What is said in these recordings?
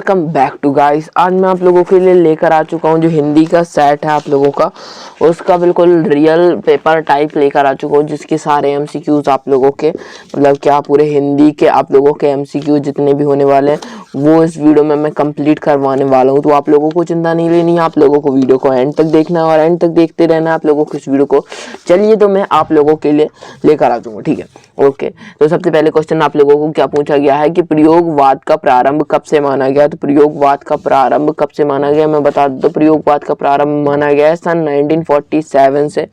Welcome back to guys. आज मैं आप लोगों के लिए लेकर आ चुका हूं जो हिंदी का सेट है आप लोगों का, उसका बिल्कुल रियल पेपर टाइप लेकर आ चुका हूं, जिसके सारे एमसीक्यूज आप लोगों के मतलब क्या पूरे हिंदी के आप लोगों के एमसीक्यू जितने भी होने वाले हैं वो इस वीडियो में मैं कंप्लीट करवाने वाला हूं। तो आप लोगों को चिंता नहीं लेनी है, आप लोगों को वीडियो को एंड तक देखना है और एंड तक देखते रहना है आप लोगों को इस वीडियो को। चलिए तो मैं आप लोगों के लिए लेकर आ दूंगा, ठीक है। ओके, तो सबसे पहले क्वेश्चन आप लोगों को क्या पूछा गया है कि प्रयोगवाद का प्रारंभ कब से माना गया। तो प्रयोगवाद का प्रारंभ कब से माना गया मैं बता दूं। तो प्रयोगवाद का प्रारंभ माना गया है सन 1947 से।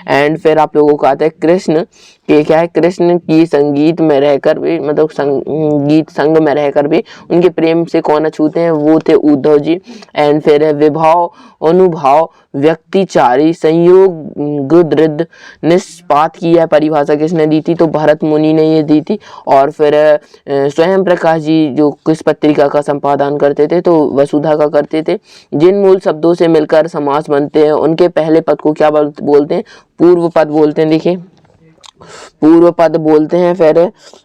एंड फिर आप लोगों को आता है कृष्ण के क्या है, कृष्ण की संगीत में रहकर भी मतलब संगीत संग में रहकर भी उनके प्रेम से कौन अछूते हैं, वो थे उद्धव जी। एंड फिर है विभाव अनुभाव व्यक्तिचारी संयोग दृढ़ निष्पात की यह परिभाषा किसने दी थी। तो भरत मुनि ने ये दी थी। और फिर स्वयं प्रकाश जी जो किस पत्रिका का संपादन करते थे, तो वसुधा का करते थे। जिन मूल शब्दों से मिलकर समास बनते हैं उनके पहले पद को क्या बोलते हैं, पूर्व पद बोलते हैं। देखिए पूर्व पद बोलते हैं। फिर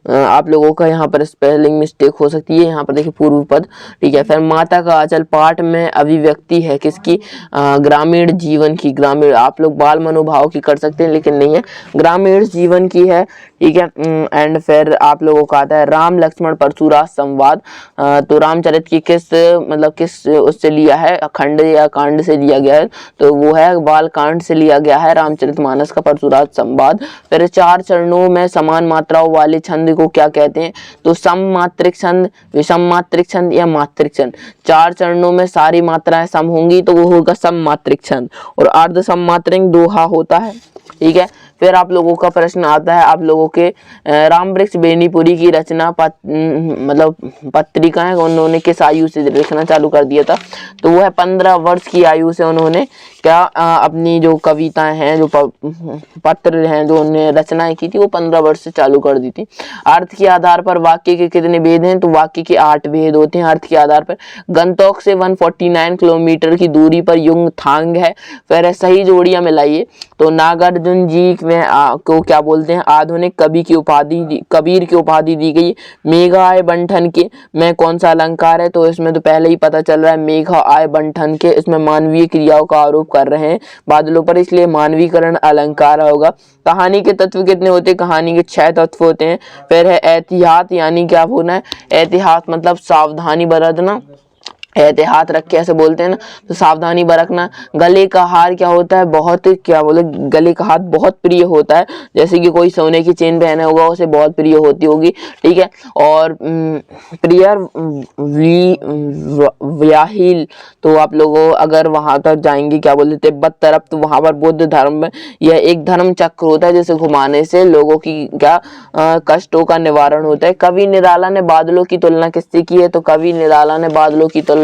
आप लोगों का यहाँ पर स्पेलिंग मिस्टेक हो सकती है, यहाँ पर देखिए पूर्व पद, ठीक है। फिर माता का आंचल पाठ में अभिव्यक्ति है किसकी, ग्रामीण जीवन की। ग्रामीण आप लोग बाल मनोभाव की कर सकते हैं लेकिन नहीं है, ग्रामीण जीवन की है, ठीक है। एंड फिर आप लोगों का आता है राम लक्ष्मण परशुराम संवाद। तो रामचरित की किस मतलब किस उससे लिया है, खंड या कांड से लिया गया है, तो वो है बाल कांड से लिया गया है रामचरितमानस का परशुराम संवाद। फिर चार चरणों में समान मात्राओं वाले छंद को क्या कहते हैं। तो सममात्रिक छंद, विषम मात्रिक छंद या मात्रिक छंद। चार चरणों में सारी मात्राएं सम होंगी तो वो होगा सममात्रिक छंद, और अर्ध सममात्रिक दोहा होता है, ठीक है। फिर आप लोगों का प्रश्न आता है आप लोगों के रामवृक्ष बेनीपुरी की रचना मतलब पत्रिका है, उन्होंने किस आयु से लिखना चालू कर दिया था। तो वो है 15 वर्ष की आयु से उन्होंने क्या अपनी जो कविताएं हैं जो पत्र हैं जो उन्होंने रचनाएं की थी वो 15 वर्ष से चालू कर दी थी। अर्थ के आधार पर वाक्य के कितने भेद हैं, तो वाक्य के 8 भेद होते हैं अर्थ के आधार पर। गंतोक से 149 किलोमीटर की दूरी पर युंगथांग है। फिर सही जोड़ियां मिलाइए। तो नागार्जुन जी में को क्या बोलते हैं, आधुनिक कवि की उपाधि कबीर की उपाधि दी गई। मेघा आय बंठन के में कौन सा अलंकार है, तो इसमें तो पहले ही पता चल रहा है मेघा आय बंठन के, इसमें मानवीय क्रियाओं का आरोप कर रहे हैं बादलों पर, इसलिए मानवीकरण अलंकार होगा। कहानी के तत्व कितने होते हैं, कहानी के 6 तत्व होते हैं। फिर है एहतियात, यानी क्या होना है, एहतियात मतलब सावधानी बरतना, एहतियात रख के ऐसे बोलते हैं ना, तो सावधानी बरतना। गले का हार क्या होता है, बहुत क्या बोले, गले का हार बहुत प्रिय होता है, जैसे कि कोई सोने की चेन पहने होगा उसे बहुत प्रिय होती होगी, ठीक है। और प्रियर व्याहिल, तो आप लोगों अगर वहां तक जाएंगे क्या बोलते तिब्बत तरफ, तो वहां पर बौद्ध धर्म में यह एक धर्म चक्र होता है जिसे घुमाने से लोगों की क्या कष्टों का निवारण होता है। कवि निराला ने बादलों की तुलना किससे की है, तो कवि निराला ने बादलों की तुलना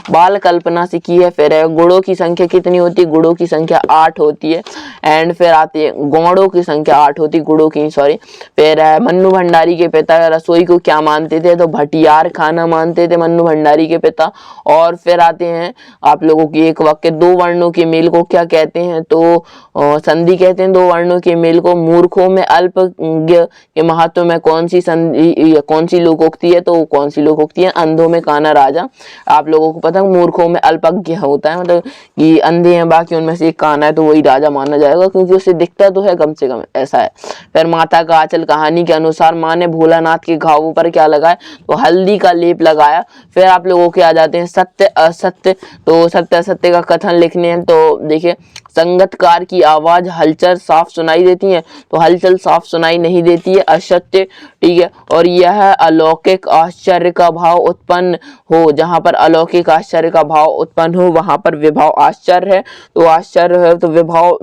बाल कल्पना से की है। फिर गुणों की संख्या कितनी होती है, गुणों की संख्या 8 होती है। एंड फिर आती है गौड़ों की संख्या 8 होती है, गुणों की सॉरी। फिर मन्नू भंडारी के पिता रसोई को क्या मानते थे, तो भटियार खाना मानते थे मन्नू भंडारी के पिता। और फिर आते हैं आप लोगों की एक वाक्य, दो वर्णों के मेल को क्या कहते हैं, तो संधि कहते हैं दो वर्णों के मेल को। मूर्खों में अल्प के महत्व में कौन सी संधि कौन सी लोकोक्ति है, तो कौन सी लोकोक्ति है, अंधों में काना राजा। आप लोगों को पता है मूर्खों में अल्पज्ञ होता है, मतलब कि अंधे हैं बाकी उनमें से एक काना है तो वही राजा माना जाएगा क्योंकि उसे दिखता तो है कम से कम, ऐसा है। फिर माता का आंचल कहानी के अनुसार माँ ने भोलानाथ के घावों पर क्या लगाया, तो हल्दी का लेप लगाया। फिर आप लोगों के आ जाते हैं सत्य असत्य, तो सत्य असत्य का कथन लिखने हैं। तो देखिए संगतकार की आवाज हलचल साफ सुनाई देती है, तो हलचल साफ सुनाई नहीं देती है, असत्य, ठीक है। और यह अलौकिक आश्चर्य का भाव उत्पन्न हो, जहां पर अलौकिक आश्चर्य का भाव उत्पन्न हो वहां पर विभाव आश्चर्य है, तो आश्चर्य है तो विभाव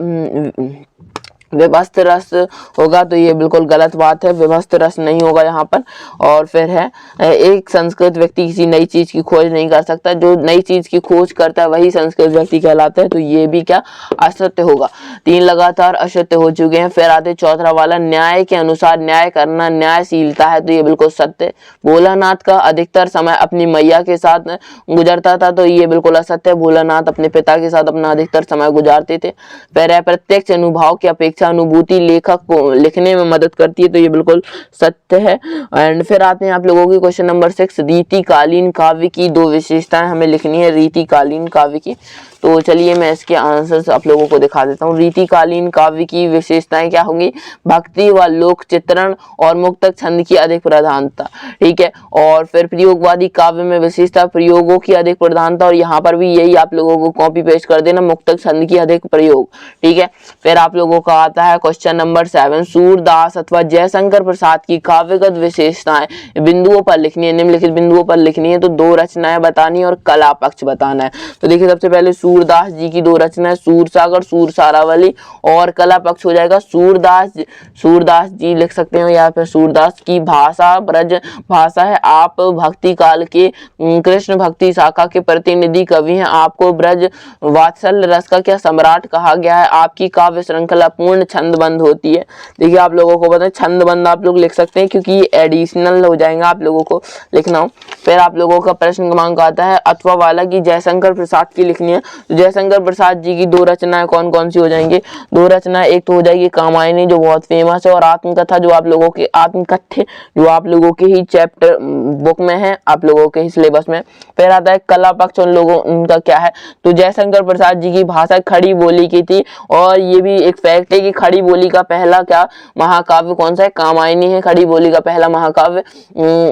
विभस्त रस होगा, तो ये बिल्कुल गलत बात है, विभस्त रस नहीं होगा यहाँ पर। और फिर है एक संस्कृत व्यक्ति किसी नई चीज की खोज नहीं कर सकता, जो नई चीज की खोज करता है वही संस्कृत व्यक्ति कहलाता है, तो ये भी क्या असत्य होगा। 3 लगातार असत्य हो चुके हैं। फिर आते चौथा वाला, न्याय के अनुसार न्याय करना न्यायशीलता है, तो ये बिल्कुल सत्य। भोलानाथ का अधिकतर समय अपनी मैया के साथ गुजरता था, तो ये बिल्कुल असत्य। भोलानाथ अपने पिता के साथ अपना अधिकतर समय गुजारते थे। फिर है प्रत्यक्ष अनुभव की अपेक्षा अनुभूति लेखक को लिखने में मदद करती है, तो ये बिल्कुल सत्य है। एंड फिर आते हैं आप लोगों की क्वेश्चन नंबर 6, रीतिकालीन काव्य की 2 विशेषताएं हमें लिखनी है रीतिकालीन काव्य की। तो चलिए मैं इसके आंसर्स आप लोगों को दिखा देता हूँ। रीतिकालीन काव्य की विशेषताएं क्या होंगी? भक्ति व लोक चित्रण और मुक्तक छंद की अधिक प्रधानता, ठीक है। और फिर प्रयोगवादी काव्य में विशेषता प्रयोगों की अधिक प्रधानता, और यहाँ पर भी यही आप लोगों को कॉपी पेस्ट कर देना, मुक्तक छंद की अधिक प्रयोग, ठीक है। फिर आप लोगों का आता है क्वेश्चन नंबर 7, सूरदास अथवा जयशंकर प्रसाद की काव्यगत विशेषताएं बिंदुओं पर लिखनी है, निम्नलिखित बिंदुओं पर लिखनी है। तो 2 रचनाएं बतानी है और कला पक्ष बताना है। तो देखिए सबसे पहले सूरदास जी की 2 रचनाएं, सूरसागर, सूरसारावली, और कला पक्ष हो जाएगा सूरदास जी लिख सकते हो यहाँ पे। सूरदास की भाषा ब्रज भाषा है। आप भक्ति काल के कृष्ण भक्ति शाखा के प्रतिनिधि कवि हैं। आपको ब्रज वात्सल्य रस का क्या सम्राट कहा गया है। आपकी काव्य श्रृंखला पूर्ण छंदबंद होती है। देखिए आप लोगों को पता है छंदबंद आप लोग लिख सकते हैं, क्योंकि ये एडिशनल हो जाएगा, आप लोगों को लिखना हो। फिर आप लोगों का प्रश्न क्रमांक आता है अथवा वाला की जयशंकर प्रसाद की लिखनी है। तो जयशंकर प्रसाद जी की 2 रचनाएं कौन कौन सी हो जाएंगी? 2 रचनाएं, एक तो हो जाएगी कामायनी जो बहुत फेमस है, और आत्मकथा जो आप लोगों के आत्मकथ्य जो आप लोगों के ही चैप्टर बुक में है, आप लोगों के ही सिलेबस में। फिर आता है कला पक्ष, उन लोगों उनका क्या है? तो जयशंकर प्रसाद जी की भाषा खड़ी बोली की थी, और ये भी एक फैक्ट है कि खड़ी बोली का पहला क्या महाकाव्य कौन सा है? कामायनी है खड़ी बोली का पहला महाकाव्य।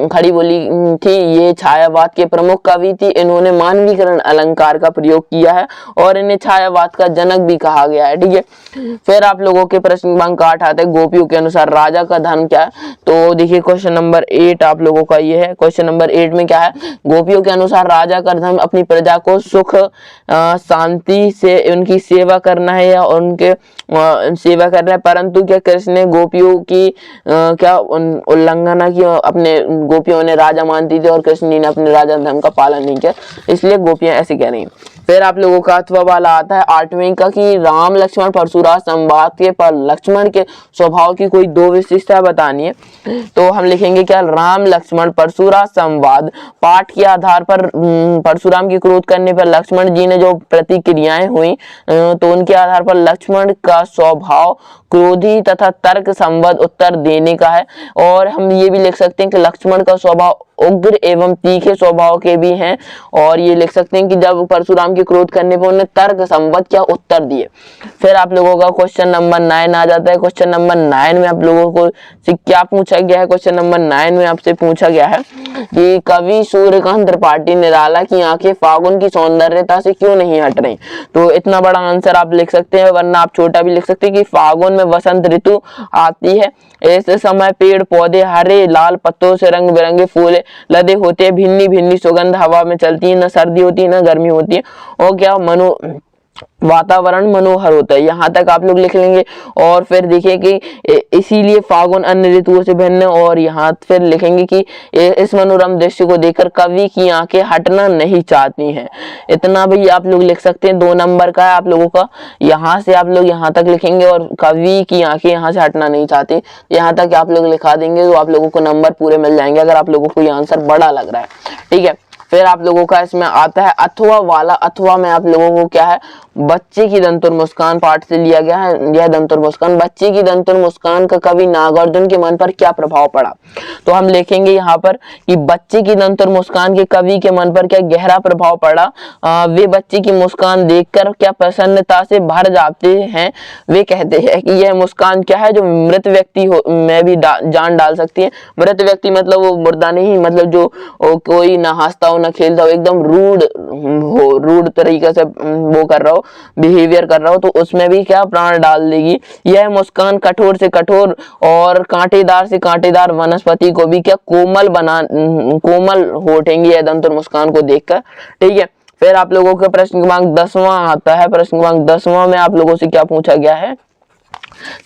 खड़ी बोली थी, ये छायावाद के प्रमुख कवि थी। इन्होंने मानवीकरण अलंकार का प्रयोग किया है, और इन्हें छायावाद का जनक भी कहा गया है, ठीक है। फिर आप लोगों के प्रश्न क्रमांक 8 आते हैं गोपियों के अनुसार राजा का धर्म क्या है। तो देखिए क्वेश्चन नंबर 8 आप लोगों का ये है। क्वेश्चन नंबर 8 में क्या है? गोपियों के अनुसार राजा का धर्म अपनी प्रजा को सुख शांति से उनकी सेवा करना है, या उनके सेवा करना है। परंतु क्या कृष्ण ने गोपियों की क्या उल्लंघना की? अपने गोपियों ने राजा मानती थी, और कृष्ण जी ने अपने राजा धर्म का पालन नहीं किया, इसलिए गोपियां ऐसे कह रही हैं। फिर आप लोगों का अथवा वाला आता है 8वें का कि राम लक्ष्मण परशुराम संवाद के पर लक्ष्मण के स्वभाव की कोई 2 विशेषताएं बतानी है। तो हम लिखेंगे क्या? राम लक्ष्मण परशुराम संवाद पाठ के आधार पर परशुराम की क्रोध करने पर लक्ष्मण जी ने जो प्रतिक्रियाएं हुई, तो उनके आधार पर लक्ष्मण का स्वभाव क्रोधी तथा तर्क संबद्ध उत्तर देने का है। और हम ये भी लिख सकते हैं कि लक्ष्मण का स्वभाव उग्र एवं तीखे स्वभाव के भी हैं, और ये लिख सकते हैं कि जब परशुराम की क्रोध करने पर उन्हें तर्क संबद्ध क्या उत्तर दिए। फिर आप लोगों का क्वेश्चन नंबर 9 आ जाता है। क्वेश्चन नंबर 9 में आप लोगों को से क्या पूछा गया है? क्वेश्चन नंबर 9 में आपसे पूछा गया है कि कवि सूर्यकांत त्रिपाठी निराला की आंखें फागुन की सौंदर्यता से क्यों नहीं हट रही। तो इतना बड़ा आंसर आप लिख सकते हैं, वरना आप छोटा भी लिख सकते हैं कि फागुन में वसंत ऋतु आती है। ऐसे समय पेड़ पौधे हरे लाल पत्तों से रंग बिरंगे फूल लदे होते हैं। भिन्नी भिन्नी सुगंध हवा में चलती है, न सर्दी होती है न गर्मी होती है, और क्या वातावरण मनोहर होता है। यहाँ तक आप लोग लिख लेंगे। और फिर देखिए कि इसीलिए फागुन अन्य ऋतुओं से भिन्न, और यहाँ फिर लिखेंगे कि इस मनोरम दृश्य को देखकर कवि की आंखें हटना नहीं चाहती हैं। इतना भी आप लोग लिख सकते हैं। 2 नंबर का है आप लोगों का। यहाँ से आप लोग यहाँ तक लिखेंगे, और कवि की आंखें यहाँ से हटना नहीं चाहती, यहाँ तक आप लोग लिखा देंगे, तो आप लोगों को नंबर पूरे मिल जाएंगे, अगर आप लोगों को ये आंसर बड़ा लग रहा है, ठीक है। फिर आप लोगों का इसमें आता है अथवा वाला। अथवा में आप लोगों को क्या है? बच्चे की दंतुर मुस्कान पाठ से लिया गया है। यह दंतुर मुस्कान, बच्चे की दंतुर मुस्कान का कवि नागार्जुन के मन पर क्या प्रभाव पड़ा। तो हम लिखेंगे यहाँ पर कि बच्चे की दंतुर मुस्कान के कवि के मन पर क्या गहरा प्रभाव पड़ा। वे बच्चे की मुस्कान देखकर क्या प्रसन्नता से भर जाते हैं। वे कहते हैं कि यह मुस्कान क्या है, जो मृत व्यक्ति में भी जान डाल सकती है। मृत व्यक्ति मतलब वो मुर्दा नहीं, मतलब जो कोई ना हंसता हो ना खेलता हो, एकदम रूड तरीके से वो कर रहा हो, बिहेवियर कर रहा हो, तो उसमें भी क्या प्राण डाल देगी। यह मुस्कान कठोर से कठोर और कांटेदार से कांटेदार वनस्पति को भी क्या कोमल होठेंगी यह दंतुर मुस्कान को देखकर, ठीक है। फिर आप लोगों के प्रश्न क्रमांक 10वां आता है। प्रश्न क्रमांक 10वां में आप लोगों से क्या पूछा गया है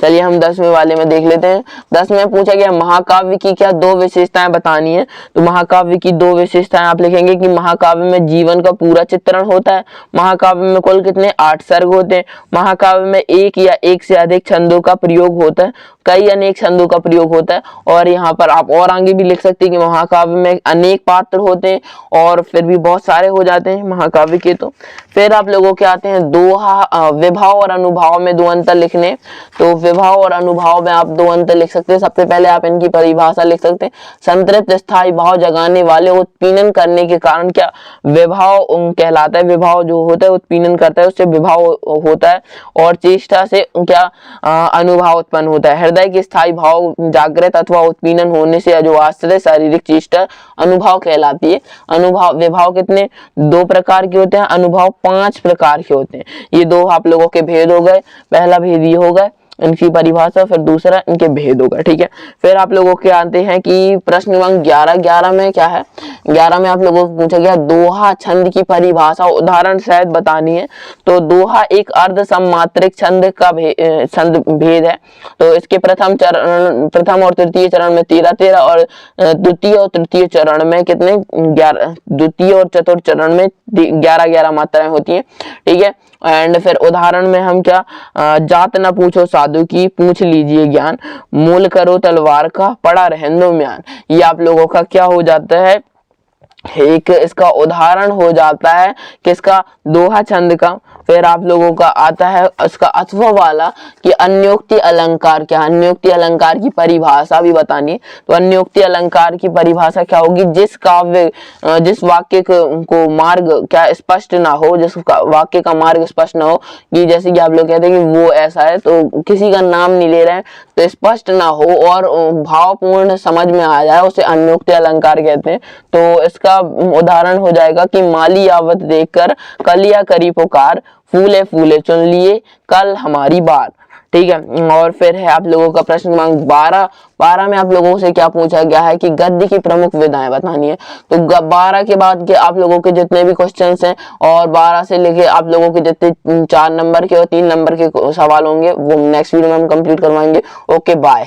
चलिए हम 10वें वाले में देख लेते हैं। 10 में पूछा गया महाकाव्य की क्या 2 विशेषताएं बतानी है। तो महाकाव्य की 2 विशेषताएं आप लिखेंगे कि महाकाव्य में जीवन का पूरा चित्रण होता है, महाकाव्य में कुल कितने 8 सर्ग होते हैं, महाकाव्य में एक या एक से अधिक छंदों का प्रयोग होता है, कई अनेक छंदों का प्रयोग होता है। और यहाँ पर आप और आगे भी लिख सकते हैं कि महाकाव्य में अनेक पात्र होते हैं और फिर भी बहुत सारे हो जाते हैं महाकाव्य के। तो फिर आप लोगों के आते हैं दोहा, विभाव और अनुभाव में 2 अंतर लिखने। तो विभाव और अनुभाव में आप 2 अंतर लिख सकते हैं। सबसे पहले आप इनकी परिभाषा लिख सकते हैं, संतृप्त स्थायी भाव जगाने वाले उत्पीड़न करने के कारण क्या विभाव कहलाता है। विभाव जो होता है उत्पीड़न करता है उससे विभाव होता है, और चेष्टा से क्या अनुभाव उत्पन्न होता है। हृदय के स्थायी भाव जागृत अथवा उत्पीड़न होने से जो आश्रय शारीरिक चेष्टा अनुभाव कहलाती है। अनुभाव विभाव कितने 2 प्रकार के होते हैं, अनुभाव 5 प्रकार के होते हैं। ये 2 आप लोगों के भेद हो गए। पहला भेद ये हो गए इनकी परिभाषा, फिर दूसरा इनके भेद होगा, ठीक है। फिर आप लोगों के आते हैं कि प्रश्न क्रमांक 11 में क्या है। 11 में आप लोगों को पूछा गया दोहा छंद की परिभाषा उदाहरण सहित बतानी है। तो दोहा एक अर्ध सममात्रिक छंद का छंद भेद है। तो इसके प्रथम और तृतीय चरण में 13 और द्वितीय और तृतीय चरण में कितने 11, द्वितीय और चतुर्थ चरण में 11 मात्राएं होती हैं, ठीक है। एंड फिर उदाहरण में हम क्या जात न पूछो साधु की पूछ लीजिए ज्ञान, मूल करो तलवार का पड़ा रहने दो म्यान। ये आप लोगों का क्या हो जाता है, एक इसका उदाहरण हो जाता है किसका दोहा छंद का। फिर आप लोगों का आता है उसका अथवा वाला कि अन्योक्ति अलंकार क्या, अन्योक्ति अलंकार की परिभाषा भी बतानी है। तो अन्योक्ति अलंकार की परिभाषा क्या होगी, जिस काव्य जिस वाक्य को मार्ग क्या स्पष्ट ना हो, जिस वाक्य का मार्ग स्पष्ट ना हो, कि जैसे कि आप लोग कहते हैं कि वो ऐसा है तो किसी का नाम नहीं ले रहे हैं, तो स्पष्ट ना हो और भावपूर्ण समझ में आ जाए उसे अन्योक्ति अलंकार कहते हैं। तो इसका उदाहरण हो जाएगा कि माली आवत देखकर कलिया करी पुकार, फूले फूले चुन लिए कल हमारी बार, ठीक है। और फिर है आप लोगों का प्रश्न क्रमांक 12 में आप लोगों से क्या पूछा गया है कि गद्य की प्रमुख विधाएं बतानी है। तो 12 के बाद के आप लोगों के जितने भी क्वेश्चंस हैं और 12 से लेके आप लोगों के जितने 4 नंबर के और 3 नंबर के सवाल होंगे वो नेक्स्ट वीडियो में हम कंप्लीट करवाएंगे। Okay bye.